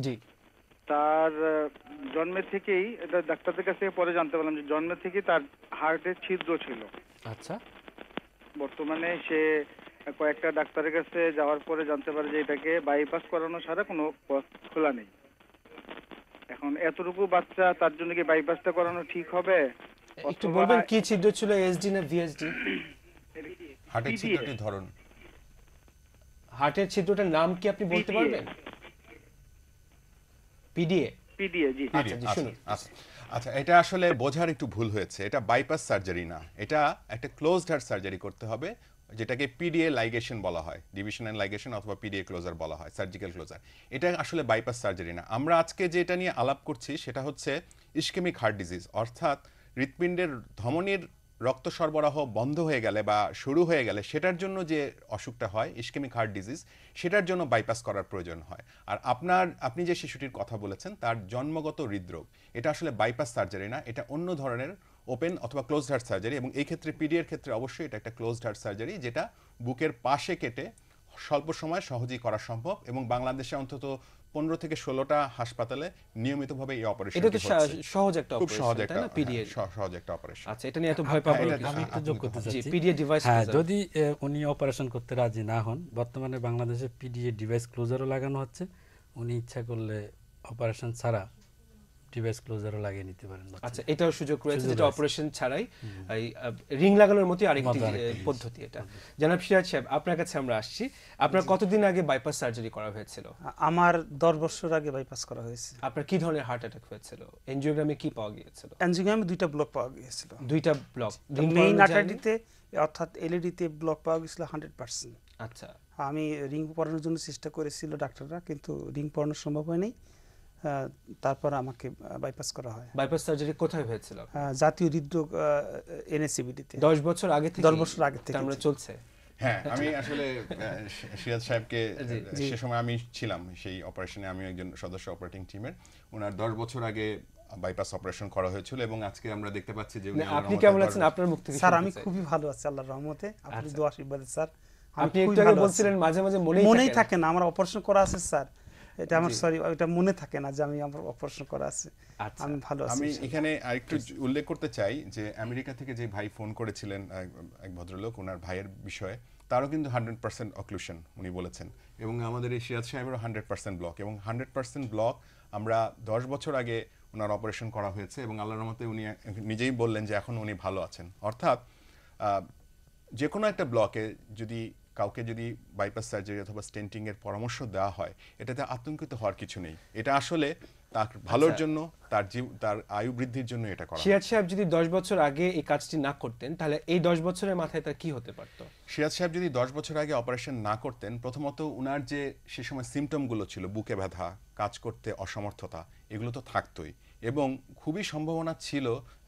জি। তার জন্মের থেকেই, এটা ডাক্তারদের কাছ থেকে পরে জানতে পারলাম যে জন্মের থেকেই তার হার্টের ছিদ্র ছিল। আচ্ছা। বর্তমানে সে কয়েকটা ডাক্তারের কাছে যাওয়ার পরে জানতে পারে যে এটাকে বাইপাস করানো ছাড়া কোনো পথ খোলা নেই। এখন এতটুকু বাচ্চা, তার জন্য কি বাইপাসটা করানো ঠিক হবে? একটু অথবা বলবেন কি ছিদ্র ছিল, এসডি না ভিএসডি? হার্টের পিডিএ, ছিদ্রটি ধরুন। হার্টের ছিদ্রটার নাম কি আপনি বলতে পিডিএ, পারবেন? পিডিএ। পিডিএ, জি। আচ্ছা জি, শুনুন। আচ্ছা, এটা আসলে বোঝার একটু ভুল হয়েছে। এটা বাইপাস সার্জারি না, এটা একটা ক্লোজড হার্ট সার্জারি করতে হবে, যেটাকে পিডিএ লাইগেশন বলা হয়, ডিভিশন এন্ড লাইগেশন অথবা পিডিএ ক্লোজার বলা হয়, সার্জিক্যাল ক্লোজার। এটা আসলে বাইপাস সার্জারি না। আমরা আজকে যেটা নিয়ে আলাপ করছি সেটা হচ্ছে ইসকেমিক হার্ট ডিজিজ, অর্থাৎ হৃৎপিণ্ডের ধমনীর রক্ত সরবরাহ বন্ধ হয়ে গেলে বা শুরু হয়ে গেলে সেটার জন্য যে অসুখটা হয় ইসকেমিক হার্ট ডিজিজ, সেটার জন্য বাইপাস করার প্রয়োজন হয়। আর আপনি যে শিশুটির কথা বলেছেন তার জন্মগত হৃদরোগ, এটা আসলে বাইপাস সার্জারি না, এটা অন্য ধরনের ওপেন অথবা ক্লোজড হার্ট সার্জারি। এবং এই ক্ষেত্রে পিডিএর ক্ষেত্রে অবশ্যই এটা একটা ক্লোজড হার্ট সার্জারি, যেটা বুকের পাশে কেটে স্বল্প সময় সহজেই করা সম্ভব। এবং বাংলাদেশে অন্তত 15 থেকে 16টা হাসপাতালে নিয়মিতভাবে এই অপারেশন এটা তো সহজ একটা খুব সহজ অপারেশন, তাই না? পিডিএ সহজ একটা অপারেশন। আচ্ছা, এটা নিয়ে এত ভয় পাবো না। আমি একটু যোগ করতে জি, চাচ্ছি। পিডিএ ডিভাইস হ্যাঁ, ক্লোজার। যদি উনি অপারেশন করতে রাজি না হন, বর্তমানে বাংলাদেশে পিডিএ ডিভাইস ক্লোজারও লাগানো হচ্ছে। উনি ইচ্ছা করলে অপারেশন ছাড়া ডিভাইস ক্লোজারও লাগিয়ে নিতে পারেন। আচ্ছা, এটাও সুযোগ রয়েছে, সুযোগ যেটা রয়েছে। অপারেশন ছাড়াই এই রিং লাগানোর মতোই আরেকটি পদ্ধতি এটা। জনাব সিরাজ সাহেব, আপনার কাছে আমরা আসছি। আপনার কতদিন আগে বাইপাস সার্জারি করা হয়েছিল? আমার 10 বছর আগে বাইপাস করা হয়েছে। আপনার কি ধরনের হার্ট অ্যাটাক হয়েছিল? এনজিওগ্রামে কি পাওয়া গিয়েছিল? অ্যানজিওগ্রামে 2টা ব্লক পাওয়া গিয়েছিল। 2টা ব্লক। মেইন আর্টারিতে অর্থাৎ এলইডিতে ব্লক পাওয়া গিয়েছিল 100%। আচ্ছা। আমি রিং পরানোর জন্য চেষ্টা করেছিল ডাক্তাররা, কিন্তু রিং পরানো সম্ভব হয়নি। তারপর আমাকে বাইপাস করা হয়। বাইপাস সার্জারি কোথায় হয়েছিল? জাতীয় হৃদরোগ এনএসিবিডিতে। 10 বছর আগে থেকে? 10 বছর আগে থেকে আমরা চলছে। হ্যাঁ, আমি আসলে সিরাজ সাহেবকে, সে সময় আমি ছিলাম সেই অপারেশনে, আমি একজন সদস্য অপারেটিং টিমের। ওনার 10 বছর আগে বাইপাস অপারেশন করা হয়েছিল এবং আজকে আমরা দেখতে পাচ্ছি যে আপনি কেমন আছেন? আপনার মুখ থেকে স্যার আমি খুবই ভালো আছি আল্লাহর রহমতে, আপনার দোয়া আশীর্বাদে স্যার। আপনি একটু আগে বলছিলেন মাঝে মাঝে মনেই থাকে না আমার অপারেশন করা আছে স্যার। এটা আমার এটা মনে থাকে না যে আমি আমার অপারেশন করা আছে। আমি ভালো আছি। আমি এখানে আরেকটু উল্লেখ করতে চাই যে আমেরিকা থেকে যে ভাই ফোন করেছিলেন, এক ভদ্রলোক, ওনার ভাইয়ের বিষয়ে, তারও কিন্তু 100% অক্লুশন উনি বলেছেন। এবং আমাদের এই সিরাজ সাহেবেরও 100% ব্লক, এবং 100% ব্লক আমরা 10 বছর আগে ওনার অপারেশন করা হয়েছে এবং আল্লাহর রহমতে উনি নিজেই বললেন যে এখন উনি ভালো আছেন। অর্থাৎ যে কোনো একটা ব্লকে যদি কাউকে যদি বাইপাস সার্জারি অথবা স্টেন্টিং এর পরামর্শ দেওয়া হয়, এটাতে আতঙ্কিত হওয়ার কিছু নেই। এটা আসলে তার ভালোর জন্য, তার আয়ু বৃদ্ধির জন্য এটা করা। সিরাজ সাহেব যদি 10 বছর আগে এই কাজটি না করতেন, তাহলে এই 10 বছরের মাথায় তার কি হতে পারত? সিরাজ সাহেব যদি 10 বছর আগে অপারেশন না করতেন, প্রথমত উনার যে সে সময় সিমটমগুলো ছিল, বুকে ব্যথা, কাজ করতে অসমর্থতা, এগুলো তো থাকতোই। এবং খুবই সম্ভাবনা ছিল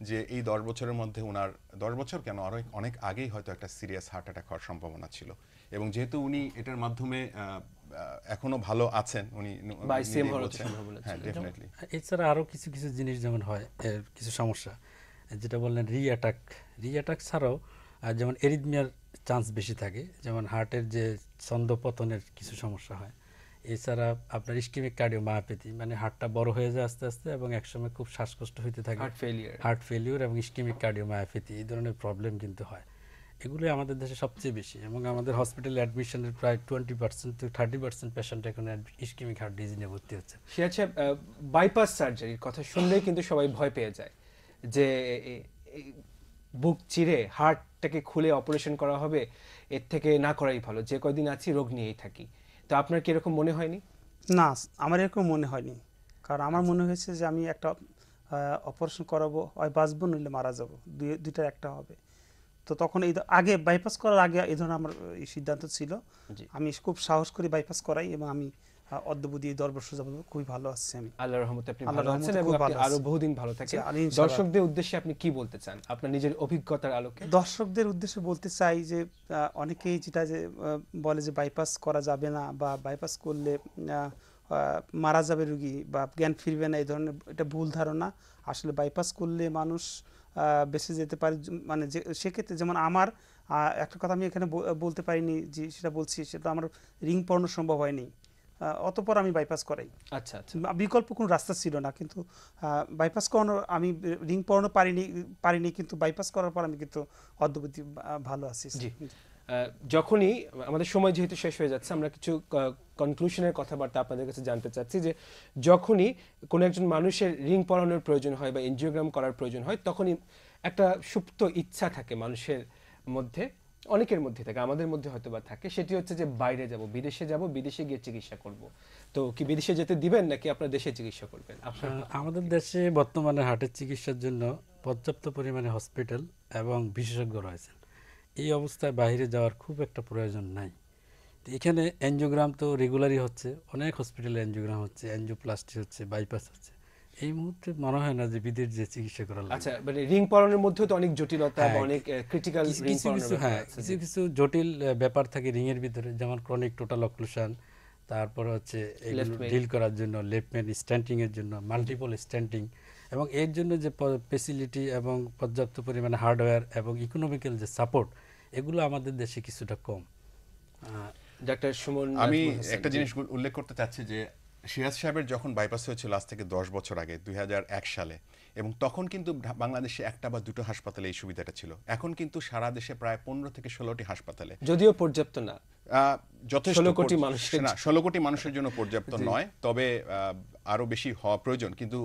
যে এই 10 বছরের মধ্যে উনার, 10 বছর কেন, আরো অনেক আগেই হয়তো একটা সিরিয়াস হার্ট অ্যাটাক হওয়ার সম্ভাবনা ছিল। এবং যেহেতু উনি এটার মাধ্যমে এখনো ভালো আছেন, উনি হ্যাঁ, ডেফিনেটলি। এছাড়া আরও কিছু কিছু জিনিস যেমন হয়, কিছু সমস্যা যেটা বললেন রি অ্যাটাক ছাড়াও যেমন এরিথমিয়ার চান্স বেশি থাকে, যেমন হার্টের যে ছন্দপতনের কিছু সমস্যা হয়। এছাড়া আপনার ইসকেমিক কার্ডিওমায়োপ্যাথি, মানে হার্টটা বড় হয়ে যায় আস্তে আস্তে এবং একসময় খুব শ্বাসকষ্ট হইতে থাকে, হার্ট ফেলিওর এবং ইসকেমিক কার্ডিওমায়োপ্যাথি, এই ধরনের প্রবলেম কিন্তু হয়। এগুলো আমাদের দেশে সবচেয়ে বেশি, এবং আমাদের হসপিটালে অ্যাডমিশনের প্রায় 20% থেকে 30% পেশেন্ট এখন ইসকেমিক হার্ট ডিজিজ নিয়ে ভর্তি হচ্ছে। সিরাজ সাহেব, বাইপাস সার্জারির কথা শুনলেই কিন্তু সবাই ভয় পেয়ে যায় যে বুক চিরে হার্টটাকে খুলে অপারেশন করা হবে, এর থেকে না করাই ভালো, যে কয়দিন আছি রোগ নিয়েই থাকি। তো আপনার কি এরকম মনে হয়নি? না, আমার এরকম মনে হয়নি। কারণ আমার মনে হয়েছে যে আমি একটা অপারেশন করাবো, হয় বাঁচবো নইলে মারা যাবো, দুইটার একটা হবে। তো তখন এই আগে বাইপাস করার আগে এই ধরনের আমার সিদ্ধান্ত ছিল। আমি খুব সাহস করে বাইপাস করাই এবং আমি অদ্যবধি 10 বছর যাবত খুবই ভালো আছি। আমি আল্লাহর রহমতে আপনি ভালো আছেন এবং আপনি আরো বহুদিন ভালো থাকেন। দর্শকদের উদ্দেশ্যে আপনি কি বলতে চান আপনার নিজের অভিজ্ঞতার আলোকে? দর্শকদের উদ্দেশ্যে বলতে চাই যে অনেকেই যেটা যে বলে যে বাইপাস করা যাবে না বা বাইপাস করলে মারা যাবে রোগী বা জ্ঞান ফিরবে না, এই ধরনের এটা ভুল ধারণা। আসলে বাইপাস করলে মানুষ বেঁচে যেতে পারে। মানে সেক্ষেত্রে যেমন আমার একটা কথা আমি এখানে বলতে পারিনি, যে সেটা বলছি, সেটা আমার রিং পরানো সম্ভব হয়নি। অতঃপর আমি বাইপাস করাই। আচ্ছা আচ্ছা। বিকল্প কোনো রাস্তা ছিল না, কিন্তু বাইপাস করানো আমি রিং পরানো পারিনি কিন্তু বাইপাস করার পর আমি কিন্তু অদ্যাবধি ভালো আছি। জি। যখনই আমাদের সময় যেহেতু শেষ হয়ে যাচ্ছে, আমরা কিছু কনক্লুশনের কথাবার্তা আপনাদের কাছে জানতে চাচ্ছি যে যখনই কোনো একজন মানুষের রিং পরানোর প্রয়োজন হয় বা এনজিওগ্রাম করার প্রয়োজন হয়, তখনই একটা সুপ্ত ইচ্ছা থাকে মানুষের মধ্যে, অনেকের মধ্যে থাকে, আমাদের মধ্যে হয়তো বা থাকে, সেটি হচ্ছে যে বাইরে যাব, বিদেশে গিয়ে চিকিৎসা করব। তো কি বিদেশে যেতে দিবেন নাকি আপনার দেশে চিকিৎসা করবেন? আমাদের দেশে বর্তমানে হার্টের চিকিৎসার জন্য পর্যাপ্ত পরিমাণে হসপিটাল এবং বিশেষজ্ঞ রয়েছেন। এই অবস্থায় বাইরে যাওয়ার খুব একটা প্রয়োজন নাই। তো এখানে এনজিওগ্রাম তো রেগুলারই হচ্ছে, অনেক হসপিটালে এনজিওগ্রাম হচ্ছে, এনজিওপ্লাস্টি হচ্ছে, বাইপাস হচ্ছে। এই মুহূর্তে মনে হয় না যে বিদেশ যে চিকিৎসা করা লাগবে। আচ্ছা, মানে রিং পরানোর মধ্যেও তো অনেক জটিলতা বা অনেক ক্রিটিক্যাল রিং পরানোর ব্যাপার আছে। কিছু জটিল ব্যাপার থাকে রিংয়ের ভিতরে, যেমন ক্রনিক টোটাল অক্লুশন, তারপর হচ্ছে এগুলো ডিল করার জন্য লেফট মেন স্ট্যান্টিং এর জন্য মাল্টিপল স্ট্যান্টিং, এবং এর জন্য যে ফেসিলিটি এবং পর্যাপ্ত পরিমাণে হার্ডওয়্যার এবং ইকোনমিক্যাল যে সাপোর্ট, এগুলো আমাদের দেশে কিছুটা কম। ডাক্তার সুমন, আমি একটা জিনিস উল্লেখ করতে চাচ্ছি যে সিরাজ সাহেবের যখন বাইপাস হয়েছিল আজ থেকে 10 বছর আগে 2001 সালে, এবং তখন কিন্তু বাংলাদেশে একটা বা দুটো হাসপাতালে এই সুবিধাটা ছিল। এখন কিন্তু সারা দেশে প্রায় 15 থেকে 16টি হাসপাতালে, যদিও পর্যাপ্ত না, যথেষ্ট 16 কোটি মানুষের না, 16 কোটি মানুষের জন্য পর্যাপ্ত নয়, তবে আরো বেশি হওয়া প্রয়োজন, কিন্তু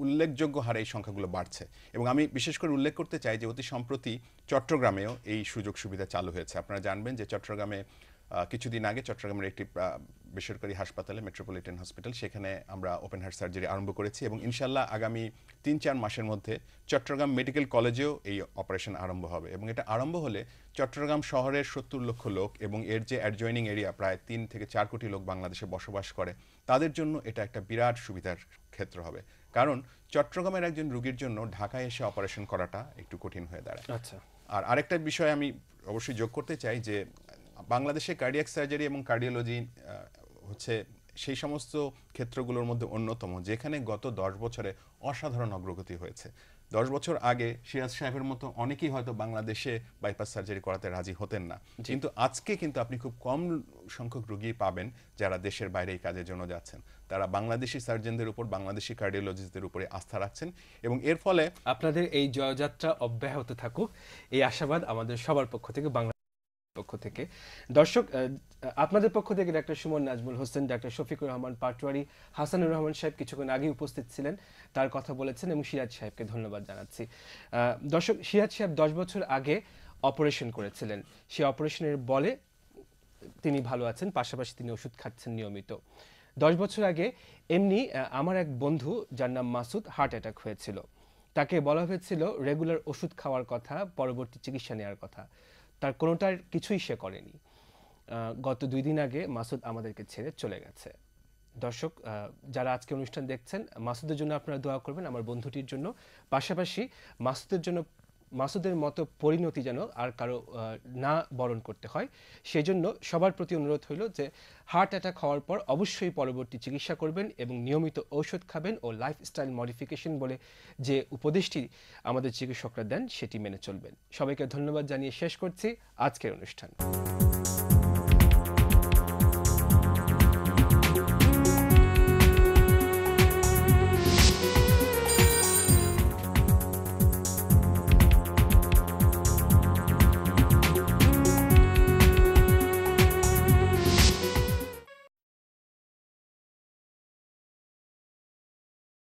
উল্লেখযোগ্য হারে এই সংখ্যাগুলো বাড়ছে। এবং আমি বিশেষ করে উল্লেখ করতে চাই যে অতি সম্প্রতি চট্টগ্রামেও এই সুযোগ সুবিধা চালু হয়েছে। আপনারা জানবেন যে চট্টগ্রামে কিছুদিন আগে চট্টগ্রামের একটি বেসরকারি হাসপাতালে, মেট্রোপলিটন হসপিটাল, সেখানে আমরা ওপেন হার্ট সার্জারি আরম্ভ করেছি, এবং ইনশাল্লাহ আগামী 3-4 মাসের মধ্যে চট্টগ্রাম মেডিকেল কলেজেও এই অপারেশন আরম্ভ হবে। এবং এটা আরম্ভ হলে চট্টগ্রাম শহরের 70 লক্ষ লোক এবং এর যে অ্যাডজয়নিং এরিয়া প্রায় 3 থেকে 4 কোটি লোক বাংলাদেশে বসবাস করে, তাদের জন্য এটা একটা বিরাট সুবিধার ক্ষেত্র হবে। কারণ চট্টগ্রামের একজন রোগীর জন্য ঢাকায় এসে অপারেশন করাটা একটু কঠিন হয়ে দাঁড়ায়। আচ্ছা। আর আরেকটা বিষয় আমি অবশ্যই যোগ করতে চাই যে বাংলাদেশে কার্ডিয়াক সার্জারি এবং কার্ডিওলজি হচ্ছে সেই সমস্ত ক্ষেত্রগুলোর মধ্যে অন্যতম যেখানে গত 10 বছরে অসাধারণ অগ্রগতি হয়েছে। 10 বছর আগে সিরাজ সাহেবের মতো অনেকেই হয়তো বাংলাদেশে বাইপাস সার্জারি করাতে রাজি হতেন না, কিন্তু আজকে কিন্তু আপনি খুব কম সংখ্যক রোগী পাবেন যারা দেশের বাইরে এই কাজের জন্য যাচ্ছেন। তারা বাংলাদেশি সার্জনদের উপর, বাংলাদেশি কার্ডিওলজিস্টদের উপরে আস্থা রাখছেন, এবং এর ফলে আপনাদের এই জয়যাত্রা অব্যাহত থাকুক, এই আশাবাদ আমাদের সবার পক্ষ থেকে, পক্ষ থেকে। দর্শক, আপনাদের পক্ষ থেকে ডাক্তার সুমন নাজমুল হোসেন, ডাক্তার শফিকুর রহমান পাটোয়ারি, হাসানুর রহমান সাহেব কিছুক্ষণ আগে উপস্থিত ছিলেন, তার কথা বলেছেন, এবং সিরাজ সাহেবকে ধন্যবাদ জানাচ্ছি। দর্শক, সিরাজ সাহেব 10 বছর আগে অপারেশন করেছিলেন, সেই অপারেশনের বলে তিনি ভালো আছেন, পাশাপাশি তিনি ওষুধ খাচ্ছেন নিয়মিত। 10 বছর আগে এমনি আমার এক বন্ধু যার নাম মাসুদ, হার্ট অ্যাটাক হয়েছিল। তাকে বলা হয়েছিল রেগুলার ওষুধ খাওয়ার কথা, পরবর্তী চিকিৎসা নেওয়ার কথা, তার কোনোটার কিছুই সে করেনি। গত 2 দিন আগে মাসুদ আমাদেরকে ছেড়ে চলে গেছে। দর্শক, যারা আজকে অনুষ্ঠান দেখছেন, মাসুদের জন্য আপনারা দোয়া করবেন, আমার বন্ধুটির জন্য, পাশাপাশি মাসুদের মতো পরিণতি যেন আর কারো না বরণ করতে হয়, সেজন্য সবার প্রতি অনুরোধ হইল যে হার্ট অ্যাটাক হওয়ার পর অবশ্যই পরবর্তী চিকিৎসা করবেন এবং নিয়মিত ঔষধ খাবেন ও লাইফস্টাইল মডিফিকেশন বলে যে উপদেশটি আমাদের চিকিৎসকরা দেন সেটি মেনে চলবেন। সবাইকে ধন্যবাদ জানিয়ে শেষ করছি আজকের অনুষ্ঠান।